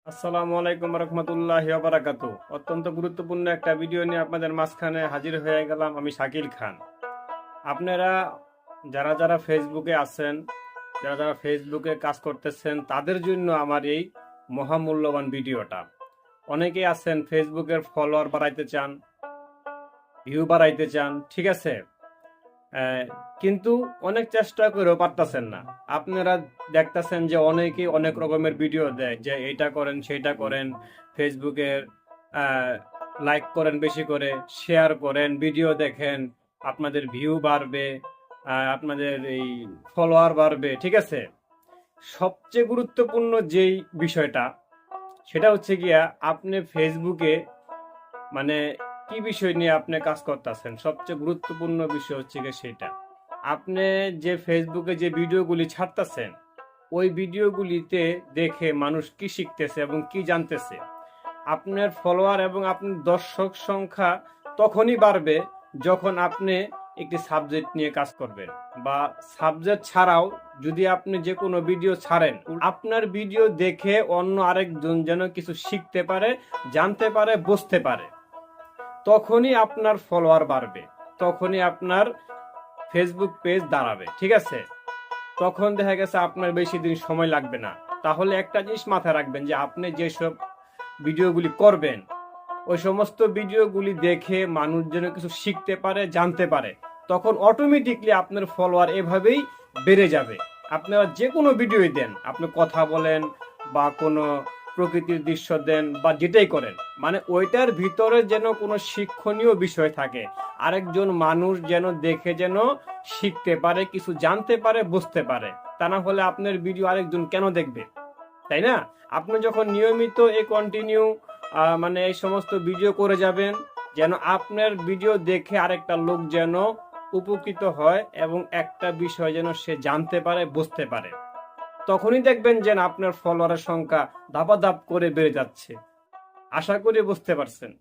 আসসালামু আলাইকুম রহমতুল্লাহি ওয়া বারাকাতু। অত্যন্ত গুরুত্বপূর্ণ একটা ভিডিও নিয়ে আপনাদের মাঝখানে হাজির হয়ে গেলাম আমি শাকিল খান। আপনারা যারা যারা ফেসবুকে আছেন, যারা যারা ফেসবুকে কাজ করতেছেন, তাদের জন্য আমার এই মহামূল্যবান ভিডিওটা। অনেকেই আছেন ফেসবুকের ফলোয়ার বাড়াইতে চান, ভিউ বাড়াইতে চান, ঠিক আছে, আহ, কিন্তু অনেক চেষ্টা করেও পারতেছেন না। আপনারা দেখতেছেন যে অনেকেই অনেক রকমের ভিডিও দেয় যে এইটা করেন সেইটা করেন, ফেসবুকের লাইক করেন, বেশি করে শেয়ার করেন, ভিডিও দেখেন, আপনাদের ভিউ বাড়বে, আপনাদের এই ফলোয়ার বাড়বে, ঠিক আছে। সবচেয়ে গুরুত্বপূর্ণ যেই বিষয়টা, সেটা হচ্ছে গিয়া আপনি ফেসবুকে মানে কি বিষয় নিয়ে আপনি কাজ করতেছেন, সবচেয়ে গুরুত্বপূর্ণ বিষয় হচ্ছে গিয়ে সেটা। আপনি যে ফেসবুকে যে ভিডিওগুলি ছাড়তেছেন, ওই ভিডিওগুলিতে দেখে মানুষ কি শিখতেছে এবং কি জানতেছে। আপনার ফলোয়ার এবং আপনার দর্শক সংখ্যা তখনই বাড়বে যখন আপনি একটি সাবজেক্ট নিয়ে কাজ করবেন, বা সাবজেক্ট ছাড়াও যদি আপনি যে কোনো ভিডিও ছাড়েন, আপনার ভিডিও দেখে অন্য আরেকজন যেন কিছু শিখতে পারে, জানতে পারে, বুঝতে পারে, তখনই আপনার ফলোয়ার বাড়বে, তখনই আপনার ফেসবুক পেজ দাঁড়াবে, ঠিক আছে। তখন দেখা গেছে আপনার বেশি দিন সময় লাগবে না। তাহলে একটা জিনিস মাথায় রাখবেন যে আপনি যেসব ভিডিওগুলি করবেন, ওই সমস্ত ভিডিওগুলি দেখে মানুষ যেন কিছু শিখতে পারে, জানতে পারে, তখন অটোমেটিকলি আপনার ফলোয়ার এভাবেই বেড়ে যাবে। আপনারা যে কোনো ভিডিওই দেন, আপনি কথা বলেন বা কোনো প্রকৃতির দৃশ্য দেন বা যেটাই করেন, মানে ওইটার ভিতরে যেন কোনো শিক্ষণীয় বিষয় থাকে, আরেকজন মানুষ যেন দেখে যেন শিখতে পারে, কিছু জানতে পারে, বুঝতে পারে। তা না হলে আপনার ভিডিও আরেকজন কেন দেখবে, তাই না? আপনি যখন নিয়মিত এই কন্টিনিউ মানে এই সমস্ত ভিডিও করে যাবেন, যেন আপনার ভিডিও দেখে আরেকটা লোক যেন উপকৃত হয় এবং একটা বিষয় যেন সে জানতে পারে, বুঝতে পারে, তখনই দেখবেন যে আপনার ফলোয়ারের সংখ্যা ধাপাধাপ করে বেড়ে যাচ্ছে। আশা করি বুঝতে পারছেন।